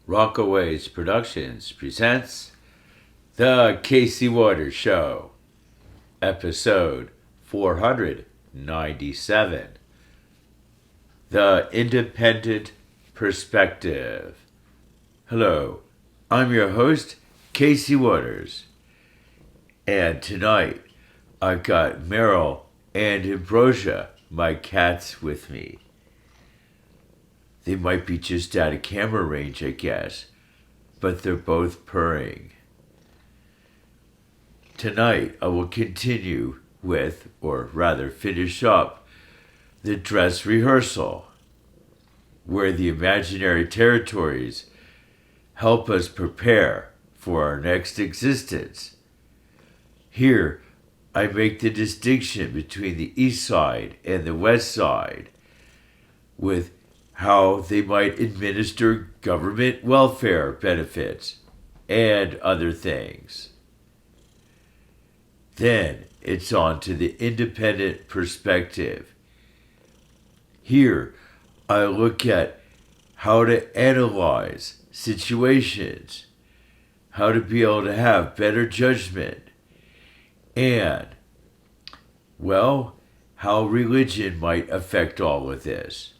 Rockaways Productions presents The Casey Waters Show, episode 497, The Independent Perspective. Hello, I'm your host, Casey Waters, and tonight I've got Meryl and Ambrosia, my cats, with me. They might be just out of camera range, I guess, but they're both purring. Tonight, I will continue with, or rather finish up, the dress rehearsal, where the imaginary territories help us prepare for our next existence. Here, I make the distinction between the east side and the west side, with how they might administer government welfare benefits and other things. Then it's on to the independent perspective. Here, I look at how to analyze situations, how to be able to have better judgment, and, well, how religion might affect all of this.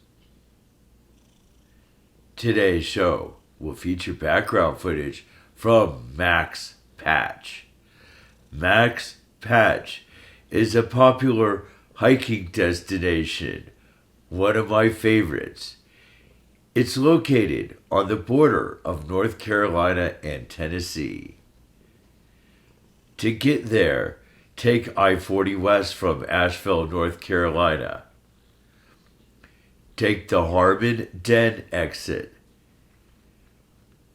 Today's show will feature background footage from Max Patch. Max Patch is a popular hiking destination, one of my favorites. It's located on the border of North Carolina and Tennessee. To get there, take I-40 west from Asheville, North Carolina. Take the Harmon Den exit.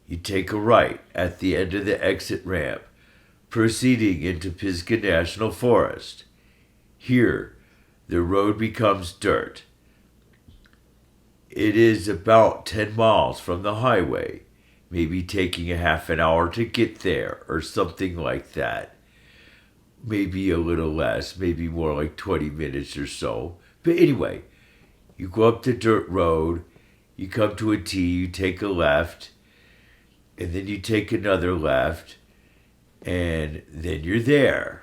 You take a right at the end of the exit ramp, proceeding into Pisgah National Forest. Here, the road becomes dirt. It is about 10 miles from the highway, maybe taking a half an hour to get there or something like that. Maybe a little less, maybe more like 20 minutes or so. But anyway, you go up the dirt road, you come to a T, you take a left, and then you take another left, and then you're there.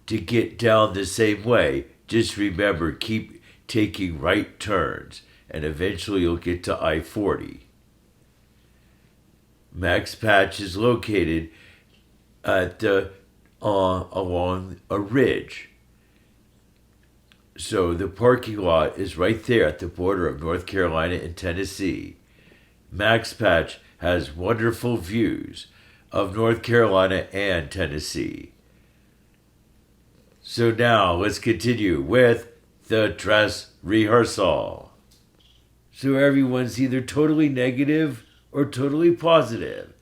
To get down the same way, just remember, keep taking right turns, and eventually you'll get to I-40. Max Patch is located at along a ridge. So the parking lot is right there at the border of North Carolina and Tennessee. Max Patch has wonderful views of North Carolina and Tennessee. So now let's continue with the dress rehearsal. So everyone's either totally negative or totally positive,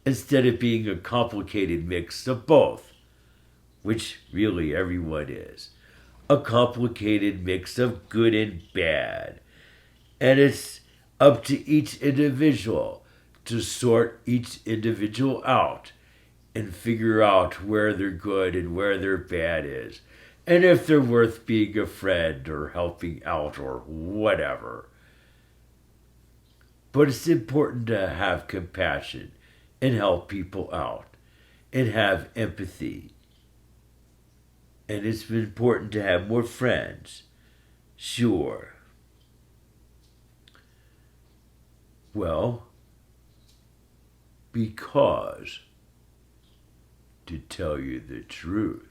instead of being a complicated mix of both, which really everyone is. A complicated mix of good and bad. And it's up to each individual to sort each individual out and figure out where their good and where their bad is, and if they're worth being a friend or helping out or whatever. But it's important to have compassion and help people out and have empathy. And it's important to have more friends. Sure. Well, because, to tell you the truth,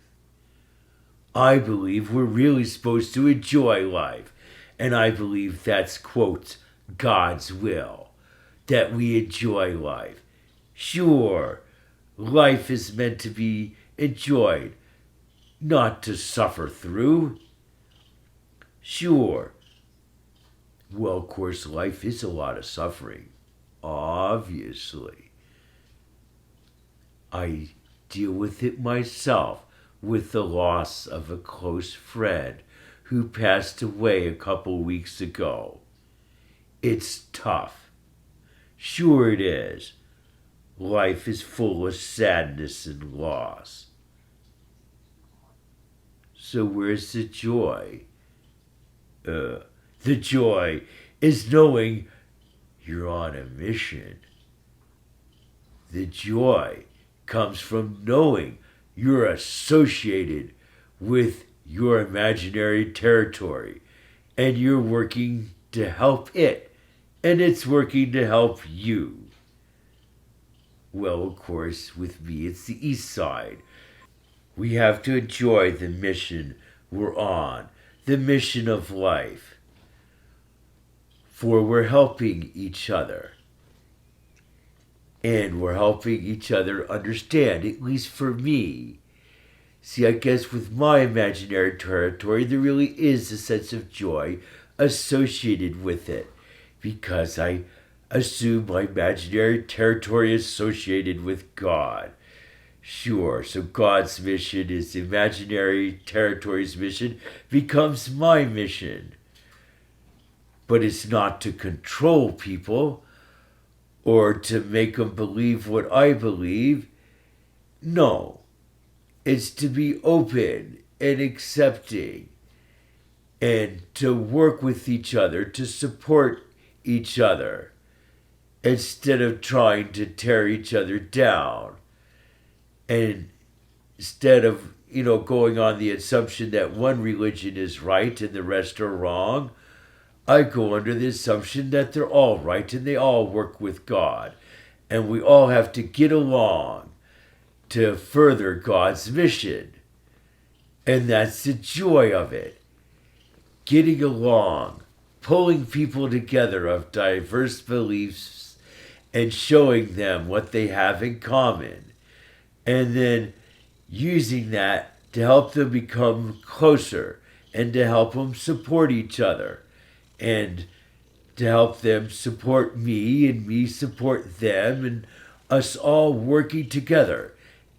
I believe we're really supposed to enjoy life. And I believe that's, quote, God's will, that we enjoy life. Sure, life is meant to be enjoyed, not to suffer through. Sure. Well, of course, life is a lot of suffering. Obviously. I deal with it myself, with the loss of a close friend who passed away a couple weeks ago. It's tough. Sure it is. Life is full of sadness and loss. So where's the joy? The joy is knowing you're on a mission. The joy comes from knowing you're associated with your imaginary territory and you're working to help it and it's working to help you. Well, of course, with me, it's the east side. We have to enjoy the mission we're on, the mission of life, for we're helping each other. And we're helping each other understand, at least for me. See, I guess with my imaginary territory, there really is a sense of joy associated with it because I assume my imaginary territory is associated with God. Sure, so God's mission is imaginary territory's mission becomes my mission. But it's not to control people or to make them believe what I believe. No, it's to be open and accepting and to work with each other, to support each other, instead of trying to tear each other down. And instead of, going on the assumption that one religion is right and the rest are wrong, I go under the assumption that they're all right and they all work with God. And we all have to get along to further God's mission. And that's the joy of it. Getting along, pulling people together of diverse beliefs and showing them what they have in common. And then using that to help them become closer and to help them support each other and to help them support me and me support them and us all working together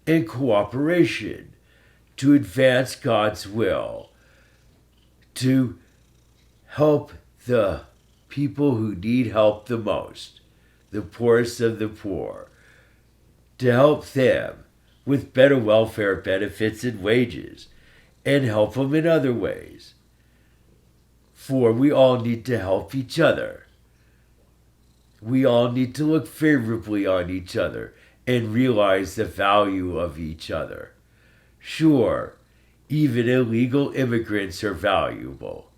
in cooperation to advance God's will, to help the people who need help the most, the poorest of the poor, to help them with better welfare benefits and wages, and help them in other ways. For we all need to help each other. We all need to look favorably on each other and realize the value of each other. Sure, even illegal immigrants are valuable.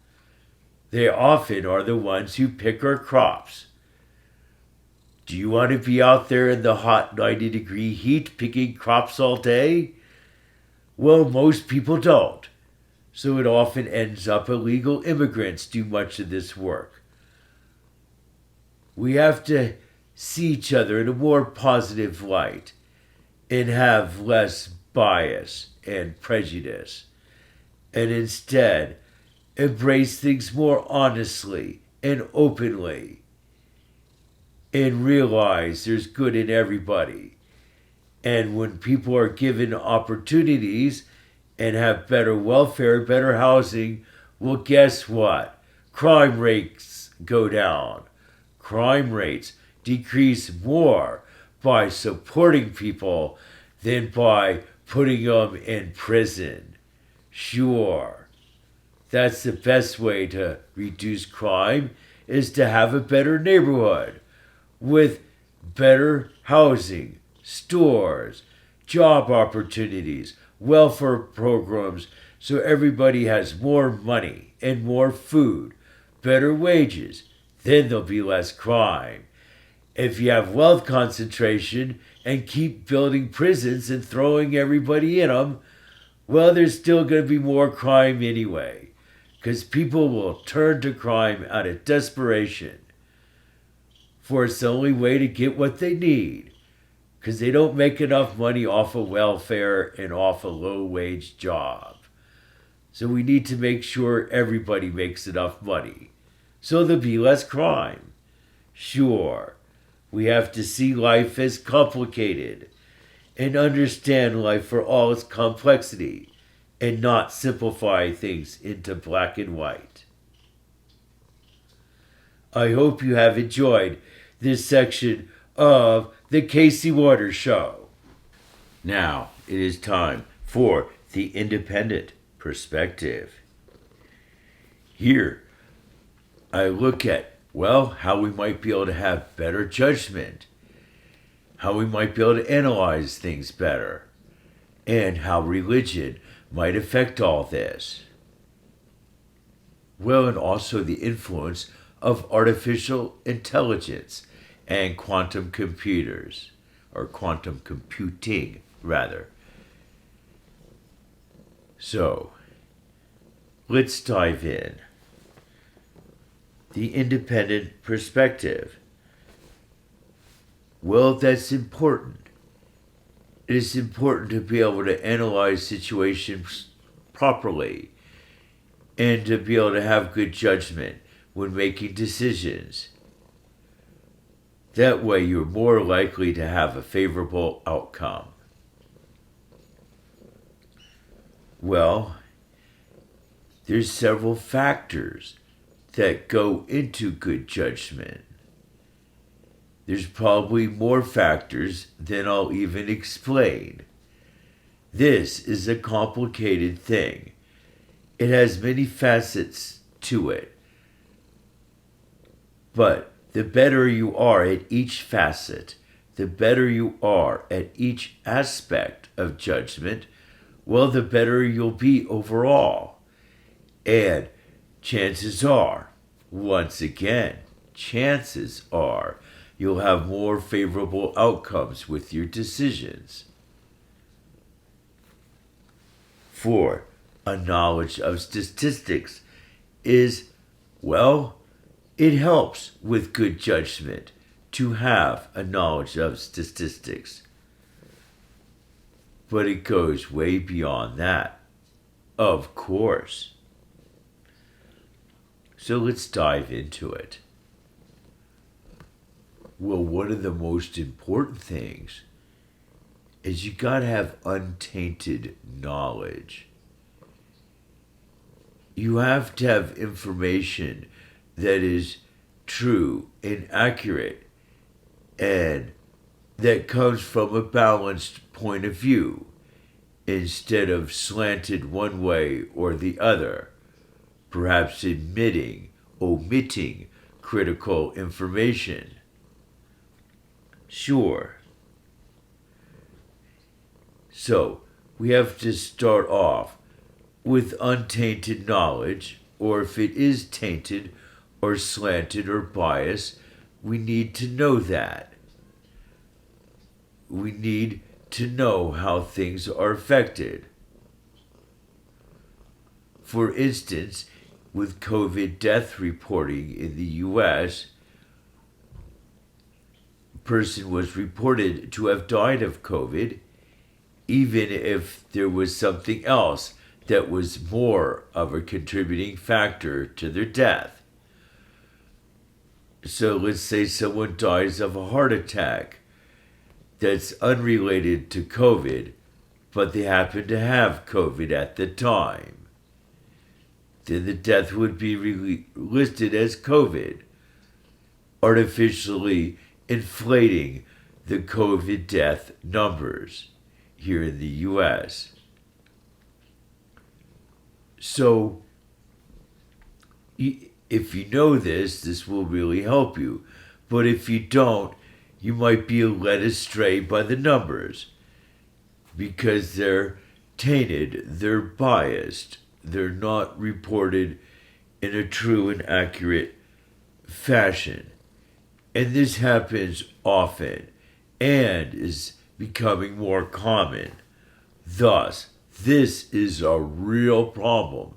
They often are the ones who pick our crops. Do you want to be out there in the hot 90-degree heat picking crops all day? Well, most people don't. So it often ends up illegal immigrants do much of this work. We have to see each other in a more positive light and have less bias and prejudice, and instead embrace things more honestly and openly and realize there's good in everybody. And when people are given opportunities and have better welfare, better housing, well, guess what? Crime rates go down. Crime rates decrease more by supporting people than by putting them in prison. Sure, that's the best way to reduce crime, is to have a better neighborhood with better housing, stores, job opportunities, welfare programs, so everybody has more money and more food, better wages. Then there'll be less crime. If you have wealth concentration and keep building prisons and throwing everybody in them, well, there's still going to be more crime anyway, because people will turn to crime out of desperation. For it's the only way to get what they need, because they don't make enough money off of welfare and off a low-wage job. So we need to make sure everybody makes enough money, so there'll be less crime. Sure, we have to see life as complicated and understand life for all its complexity and not simplify things into black and white. I hope you have enjoyed this section of the Casey Waters Show. Now it is time for the independent perspective. Here, I look at Well, how we might be able to have better judgment, how we might be able to analyze things better, and how religion might affect all this. Well, and also the influence of artificial intelligence and quantum computers, or quantum computing, rather. So, let's dive in. The independent perspective. Well, that's important. It is important to be able to analyze situations properly and to be able to have good judgment when making decisions. That way, you're more likely to have a favorable outcome. Well, there's several factors that go into good judgment. There's probably more factors than I'll even explain. This is a complicated thing. It has many facets to it. But the better you are at each facet, the better you are at each aspect of judgment, well, the better you'll be overall. And chances are, once again, chances are, you'll have more favorable outcomes with your decisions. 4. A knowledge of statistics is, well, it helps with good judgment to have a knowledge of statistics. But it goes way beyond that, of course. So let's dive into it. Well, one of the most important things is you gotta have untainted knowledge. You have to have information that is true and accurate and that comes from a balanced point of view instead of slanted one way or the other, perhaps omitting critical information. Sure. So, we have to start off with untainted knowledge, or if it is tainted or slanted or biased, we need to know that. We need to know how things are affected. For instance, with COVID death reporting in the US, a person was reported to have died of COVID, even if there was something else that was more of a contributing factor to their death. So let's say someone dies of a heart attack that's unrelated to COVID, but they happen to have COVID at the time. Then the death would be listed as COVID, artificially inflating the COVID death numbers here in the US. So, if you know this, this will really help you. But if you don't, you might be led astray by the numbers because they're tainted, they're biased, they're not reported in a true and accurate fashion. And this happens often and is becoming more common. Thus, this is a real problem,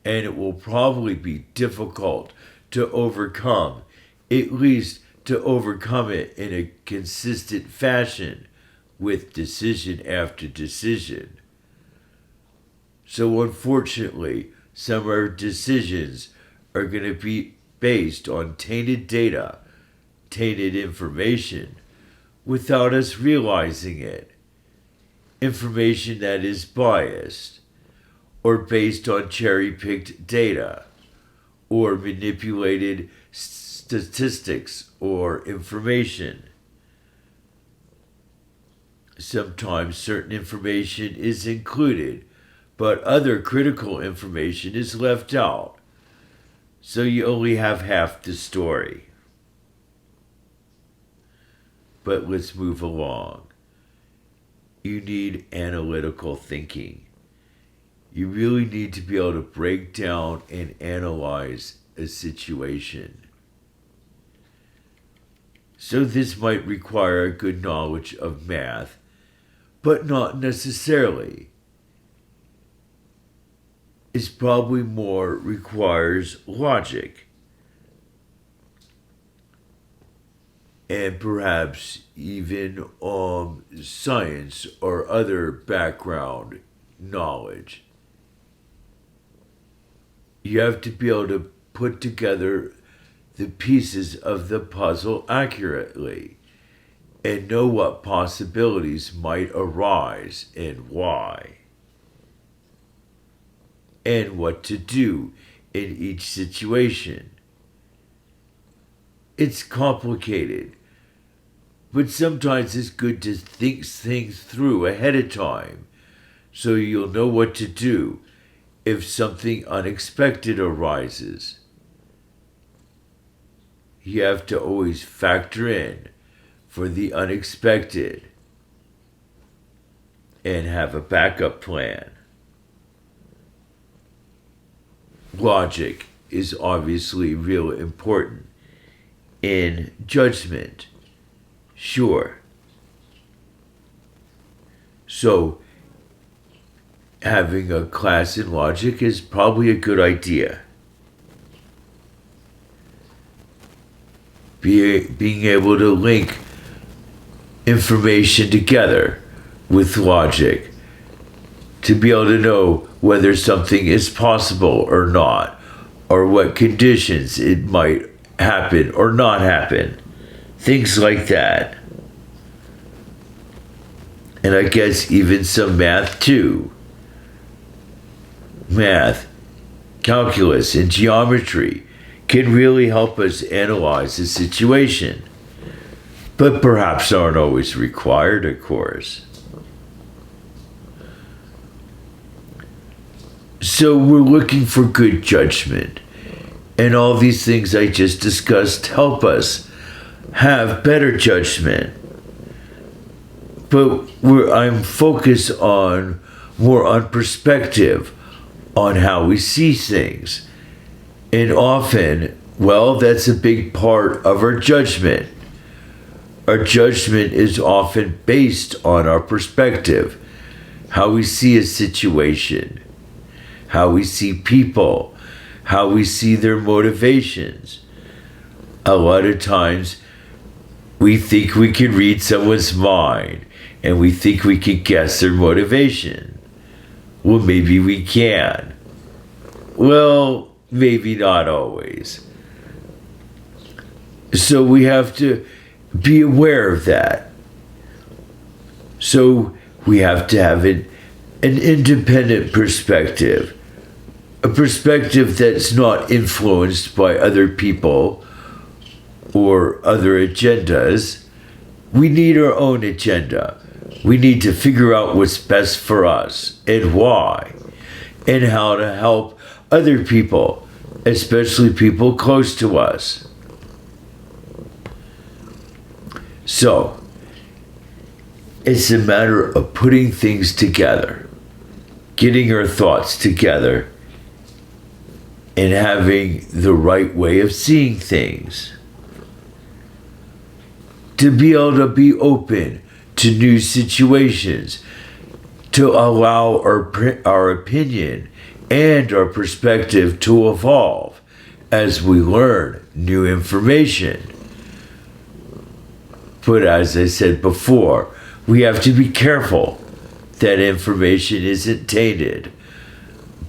and it will probably be difficult to overcome, at least to overcome it in a consistent fashion with decision after decision. So unfortunately, some of our decisions are going to be based on tainted data, tainted information, without us realizing it. Information that is biased, or based on cherry-picked data, or manipulated statistics or information. Sometimes certain information is included, but other critical information is left out. so you only have half the story. But let's move along. You need analytical thinking. You really need to be able to break down and analyze a situation. So this might require a good knowledge of math, but not necessarily. It probably more requires logic and perhaps even science or other background knowledge. You have to be able to put together the pieces of the puzzle accurately and know what possibilities might arise and why, and what to do in each situation. It's complicated, but sometimes it's good to think things through ahead of time so you'll know what to do if something unexpected arises. You have to always factor in for the unexpected and have a backup plan. Logic is obviously real important in judgment, sure. So having a class in logic is probably a good idea. Being able to link information together with logic to be able to know whether something is possible or not, or what conditions it might happen or not happen. Things like that. And I guess even some math too. Math, calculus, and geometry can really help us analyze a situation, but perhaps aren't always required, of course. So we're looking for good judgment, and all these things I just discussed help us have better judgment. But I'm focused more on perspective, on how we see things. And often, that's a big part of our judgment. Our judgment is often based on our perspective, how we see a situation, how we see people, how we see their motivations. A lot of times, we think we can read someone's mind, and we think we can guess their motivation. Well, maybe we can. Well, maybe not always. So we have to be aware of that. So we have to have an independent perspective, a perspective that's not influenced by other people or other agendas. We need our own agenda. We need to figure out what's best for us and why, and how to help other people, especially people close to us. So, it's a matter of putting things together, getting our thoughts together, and having the right way of seeing things. To be able to be open to new situations, to allow our opinion and our perspective to evolve as we learn new information. But as I said before, we have to be careful that information isn't tainted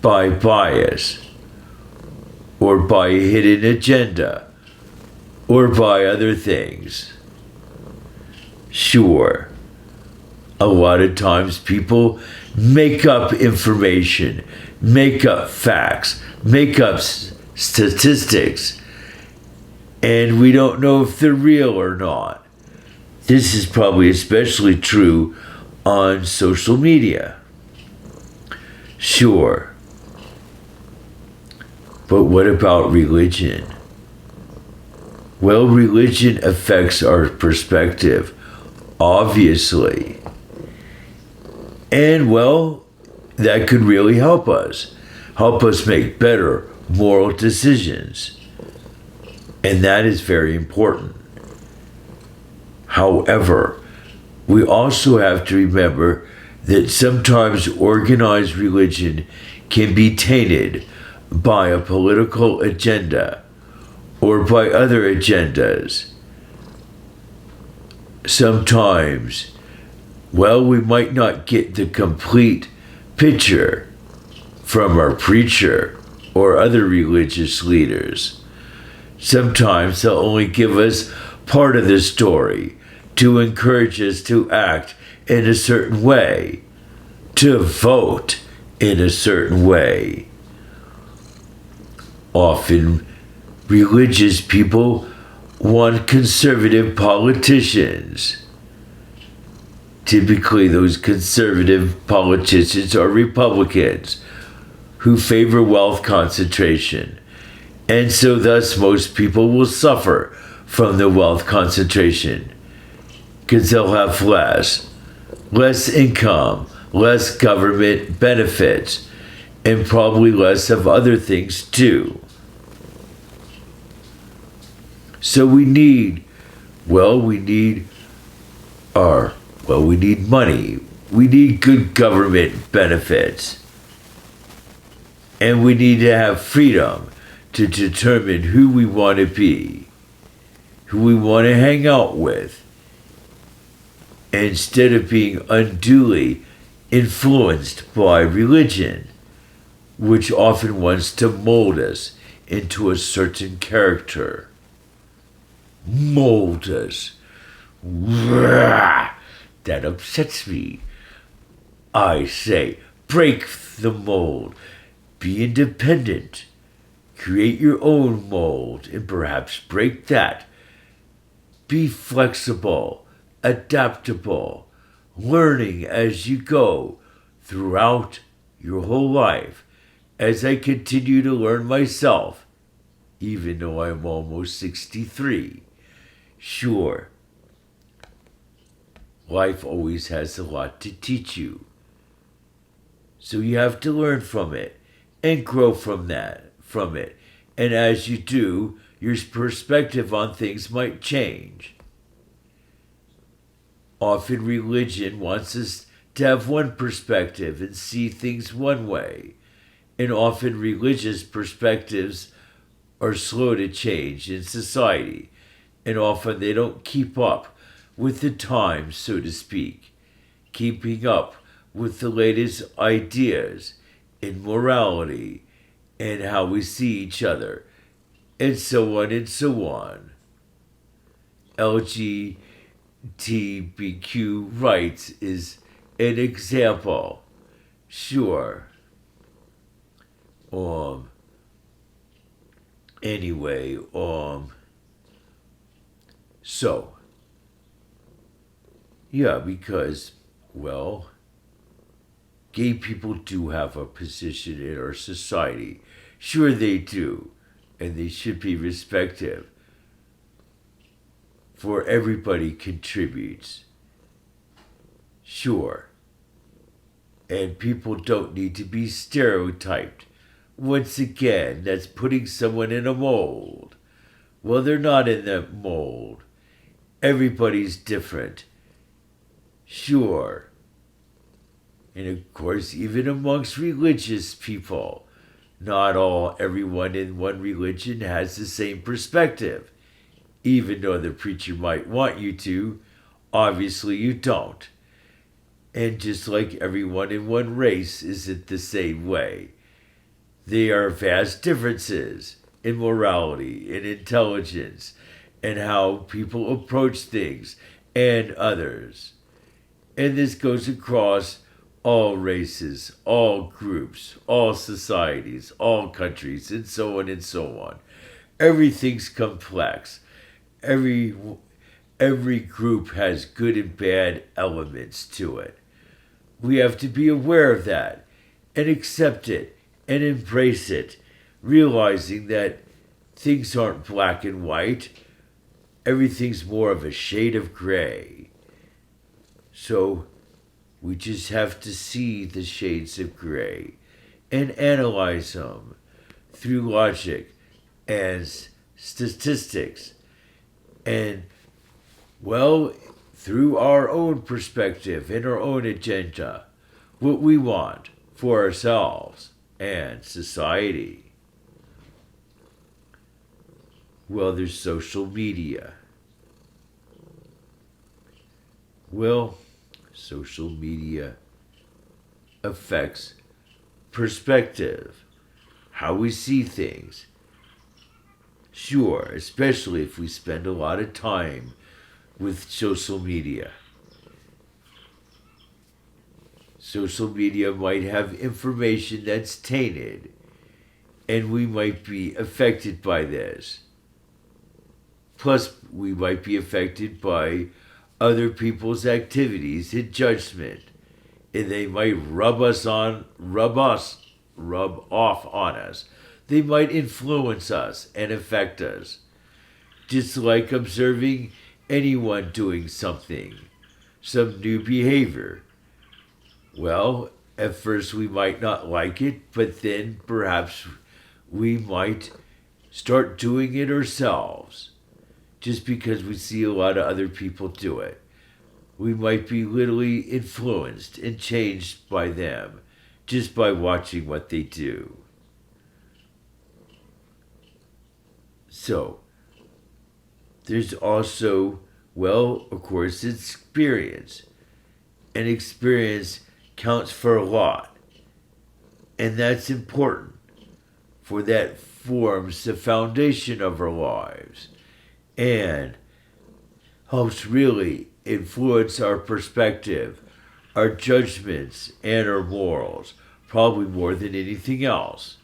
by bias or by a hidden agenda or by other things. Sure, a lot of times people make up information, make up facts, make up statistics, and we don't know if they're real or not. This is probably especially true on social media. Sure, But what about religion? Well, religion affects our perspective, obviously. And well, that could really help us make better moral decisions. And that is very important. However, we also have to remember that sometimes organized religion can be tainted by a political agenda or by other agendas. Sometimes, well, we might not get the complete picture from our preacher or other religious leaders. Sometimes they'll only give us part of the story to encourage us to act in a certain way, to vote in a certain way. Often, religious people want conservative politicians. Typically, those conservative politicians are Republicans who favor wealth concentration. And so thus most people will suffer from the wealth concentration because they'll have less income, less government benefits, and probably less of other things too. So we need money. We need good government benefits. And we need to have freedom to determine who we want to be, who we want to hang out with, instead of being unduly influenced by religion, which often wants to mold us into a certain character. Mold us. That upsets me. I say, break the mold. Be independent. Create your own mold and perhaps break that. Be flexible, adaptable, learning as you go throughout your whole life. As I continue to learn myself, even though I'm almost 63. Sure, life always has a lot to teach you. So you have to learn from it and grow from it. And as you do, your perspective on things might change. Often religion wants us to have one perspective and see things one way. And often religious perspectives are slow to change in society. And often they don't keep up with the times, so to speak. Keeping up with the latest ideas in morality and how we see each other, and so on and so on. LGBTQ rights is an example. Sure. Anyway, so, yeah, because, well, gay people do have a position in our society. Sure they do, and they should be respected. For everybody contributes. Sure. And people don't need to be stereotyped. Once again, that's putting someone in a mold. Well, they're not in that mold. Everybody's different. Sure. And of course, even amongst religious people, not everyone in one religion has the same perspective. Even though the preacher might want you to, obviously you don't. And just like everyone in one race isn't the same way. There are vast differences in morality, in intelligence, and how people approach things and others. And this goes across all races, all groups, all societies, all countries, and so on and so on. Everything's complex. Every group has good and bad elements to it. We have to be aware of that and accept it and embrace it realizing that things aren't black and white, everything's more of a shade of gray. So we just have to see the shades of gray and analyze them through logic and statistics and, well, through our own perspective and our own agenda, what we want for ourselves and society. Well, there's social media. Well, social media affects perspective, how we see things. Sure, especially if we spend a lot of time with social media. Social media might have information that's tainted, and we might be affected by this. Plus, we might be affected by other people's activities and judgment, and they might rub off on us. They might influence us and affect us, just like observing anyone doing something, some new behavior. Well, at first we might not like it, but then perhaps we might start doing it ourselves, just because we see a lot of other people do it. We might be literally influenced and changed by them just by watching what they do. So, there's also, well, of course, experience. And experience counts for a lot. And that's important, for that forms the foundation of our lives and helps really influence our perspective, our judgments, and our morals, probably more than anything else.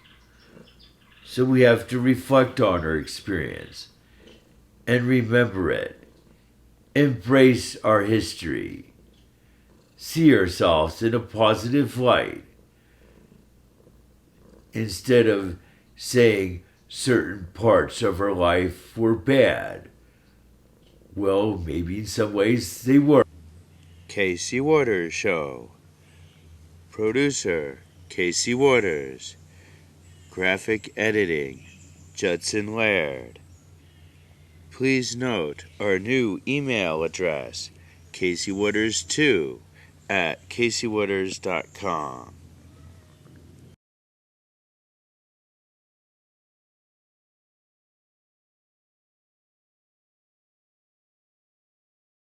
So we have to reflect on our experience and remember it. Embrace our history. See ourselves in a positive light instead of saying certain parts of our life were bad. Well, maybe in some ways they were. Casey Waters Show. Producer, Casey Waters. Graphic editing, Judson Laird. Please note our new email address, caseywaters2@caseywaters.com.